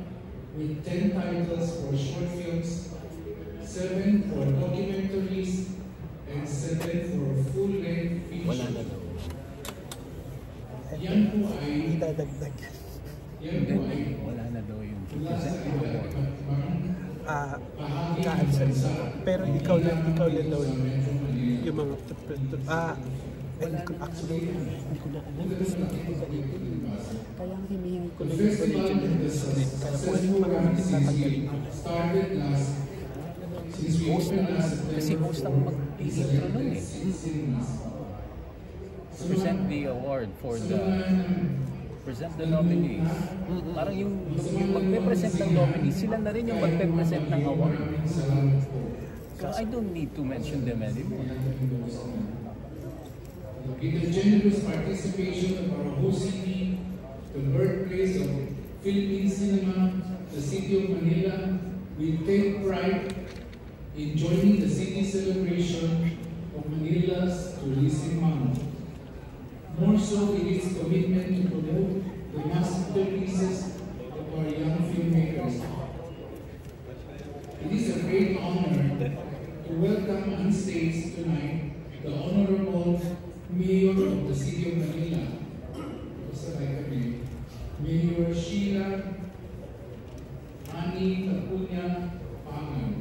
with 10 titles for short films, 7 for documentaries, and 7 for full-length features. Yan po ay wala na daw yung pero ikaw na daw yung mga actually hindi ko na alam kaya hinihingi ko na yung original script kaya kung ano yung mga tatanggalin ko Since we Host opened na, last kasi September host ang 4, mag-intro nun eh. cinemas. Present the award for the present the nominee. Parang yung magpe-present ng nominee, sila na rin yung magpe-present ng award. So I don't need to mention them anymore. With the generous participation of our host city, the birthplace of Philippine cinema, the city of Manila, we take pride in joining the city celebration of Manila's tourism month. More so in its commitment to promote the masterpieces of our young filmmakers. It is a great honor to welcome on stage tonight the Honorable Mayor of the City of Manila, Mayor Sheila Ani Tapunya Pangan.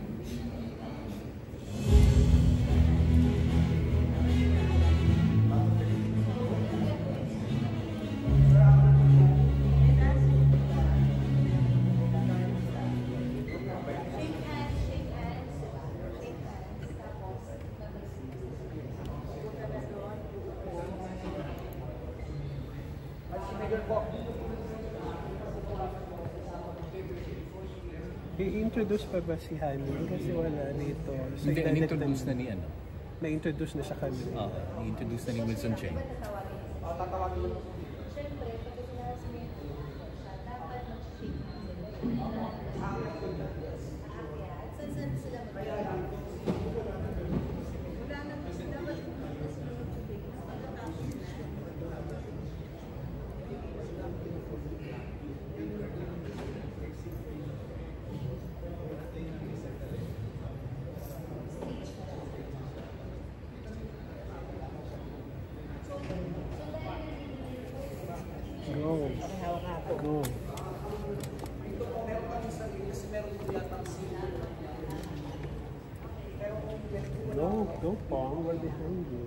I-introduce pa ba si Hani? Kasi wala dito. So, Hindi, in-introduce na ni ano? Na-introduce na siya kanina. Oo, i-introduce na ni Wilson Cheng. Go. Go. Go, Pong. We're behind you.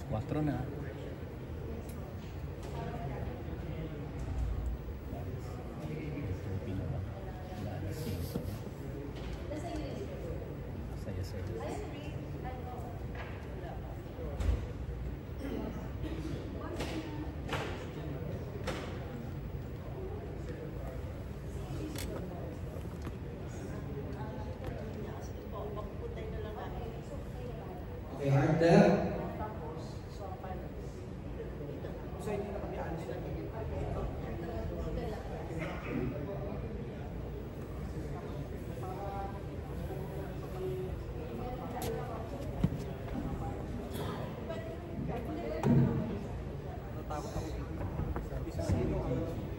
Quatro na. Okay, art there.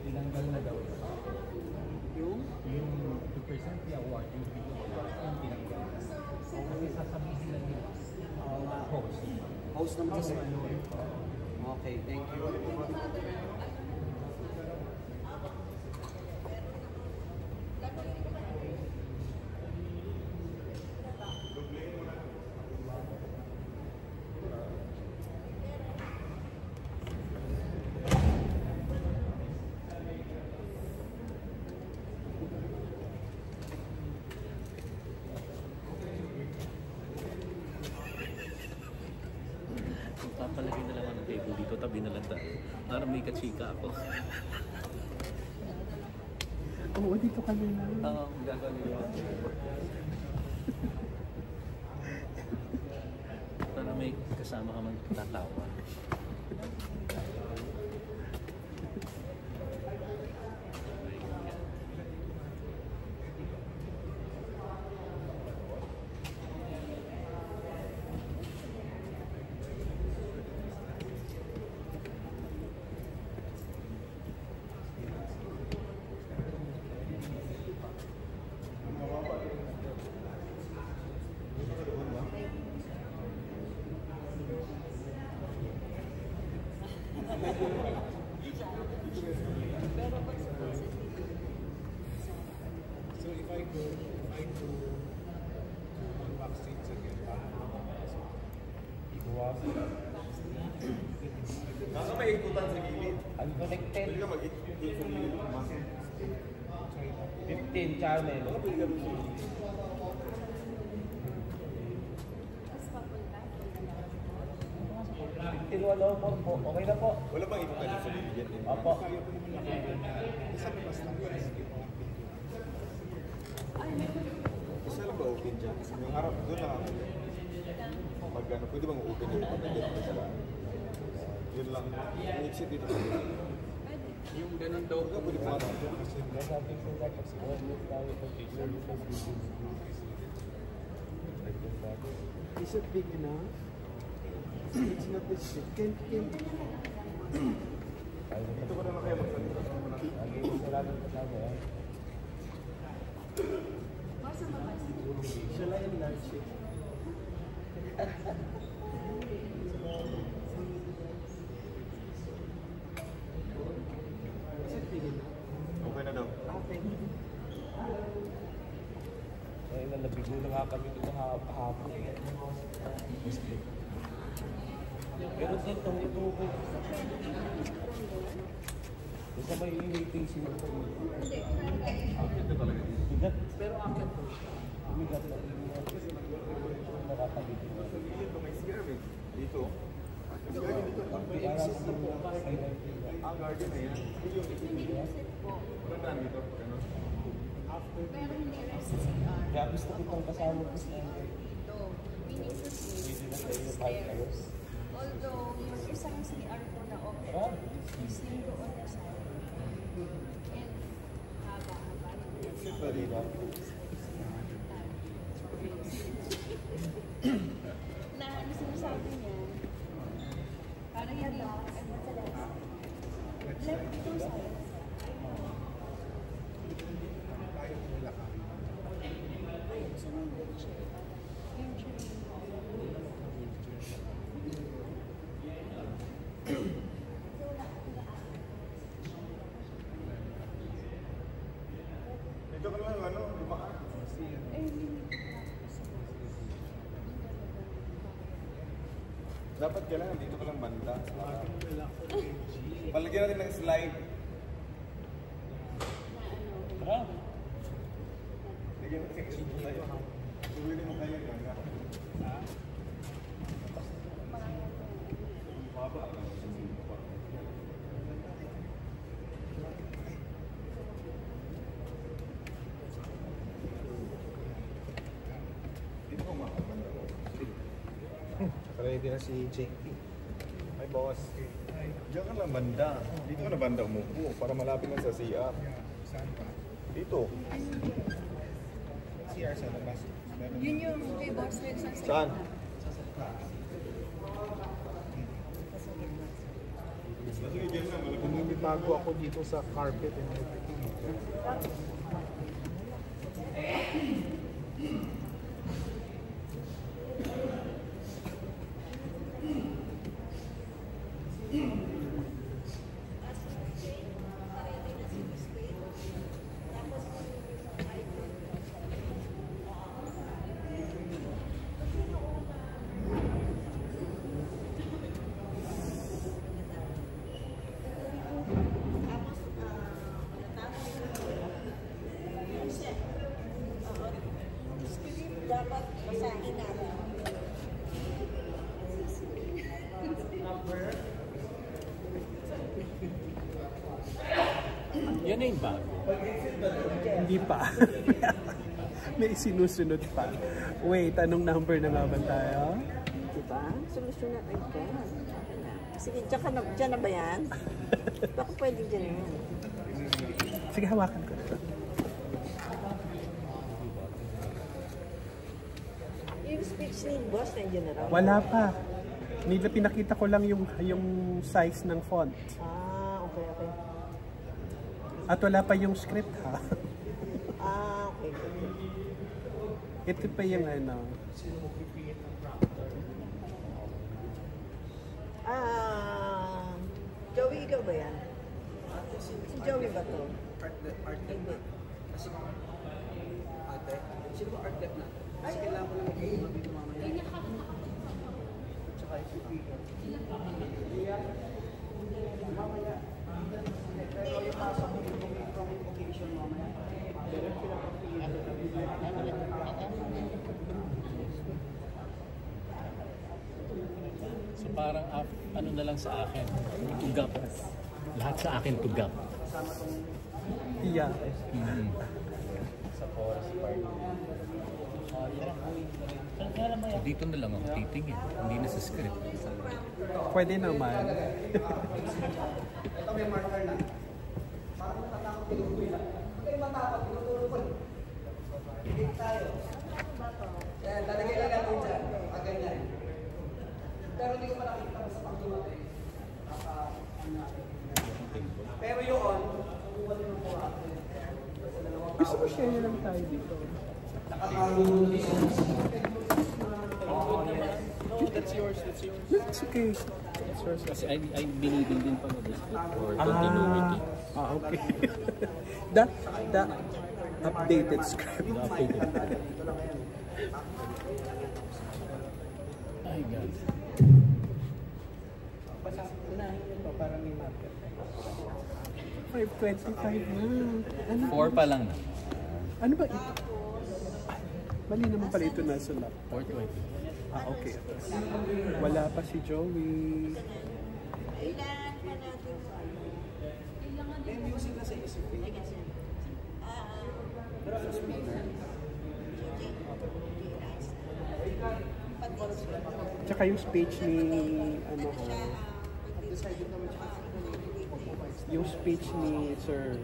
Tinanggal na daw. Yung to present the award, yung video award, yung tinanggal. Kasi sasabihin lang yun. Host. Host naman kasi. Okay, thank you. palagay na lang ang table dito, tabi na lang tayo. Para may kachika ako. Oo, dito kami na. Oo, gagawin yun. Para may kasama ka magtatawa. So if I go on backstage again, Nasa may ikutan sa gilid. Ang connected. Pwede ka mag-ikot sa gilid. 15 channel. Wala po. Okay na po. Wala bang ikutan sa gilid? Opo. Isa lang ba open dyan? Yung harap doon lang ako. Pag ano, pwede bang open yung pag-get na sila? Yun lang. Yung exit dito. Yung ganun daw ka, pwede pa natin. Is it big enough? It's not this big. Can Dito ko na lang kayo magsalita. Shall I enlarge it? Is it big enough? Okay na daw. Thank you. Ay, nalabigo na nga kami dito hapon. Pero dito, ito ko. Basta may waiting sila. Hindi. Akit na talaga dito. Bigat. Pero akit po siya. Bigat na. Nakakabit. Sa gilid ko may serum eh. Dito. Dito. Ang garden na yan. Hindi exit po. Magandaan dito. Ganun. Pero hindi rest CR. Kaya gusto ko itong kasama ko sa Dito. Meaning sa stairs. Although, yung isang CR po na open is yung doon na sa and haba-haba. Exit ba dito? Na ano sinasabi niya, parang hindi left to side. Ayun, sa mga wheelchair. Dito ka naman, ano, lumaan. Dapat kailangan dito ka lang banda. Palagyan natin ng slide. Lagyan natin ng slide. Tuloy mo kaya lang. Baba. Dito ko makabanda ko. Ready na si JP. Hi boss. Diyan ka lang banda. Dito ka na banda umupo para malapit na sa CR. Saan pa? Dito. CR sa labas. Yun yung kay boss rin sa Saan? Sige, dyan na. Bumibitago ako dito sa carpet and everything. Yan na yung bago. Hindi pa. May sinusunod pa. Wait, anong number na nga ba tayo? Diba? Solusyon na ito. Sige, dyan na ba yan? Baka pwede dyan na yan. Sige, hawakan ko. Yung speech ni boss, nandiyan na raw. Wala pa. Pinakita ko lang yung size ng font. Ah, okay. At wala pa yung script, ha? Ah, okay. Ito pa yung ano. Joey, ikaw ba yan? Si Joey ba to? Art-Dep. Kasi Art-Dep. Sino ba Art-Dep na? Kasi kailangan ko lang mag-video mamaya. Tsaka mamaya. Pero yung pasok ko yung occasion mamaya. So parang ano na lang sa akin, tugap. Lahat sa akin tugap. Yeah. Sa forest park. So dito na lang ako titingin, hindi na sa script. Pwede naman. Ito may marker na. Parang natatakot pinutulog lang. Huwag kayo matakot, pinutulog ko. Higit tayo. Yan, lalagay lang natin dyan. Ganyan. Pero hindi ko pa nakikita sa pagdumatay. Pero yun, kukuha din ng kuha. Gusto ko share lang tayo dito. Nakakaroon din siya. No, that's yours. It's okay. That's yours. Kasi I believing din pa na this for continuity. Okay. The updated script. The updated script. Ay, God. Parang may market. 5:25 na. Ano? 4 pa lang na. Ano ba ito? Mali naman pala ito nasa lap. 4:20. Ah, okay. Wala pa si Joey. Kailangan pa natin May music na sa isip. Pero sa speaker. Tsaka yung speech ni ano ko. Yung speech ni Sir.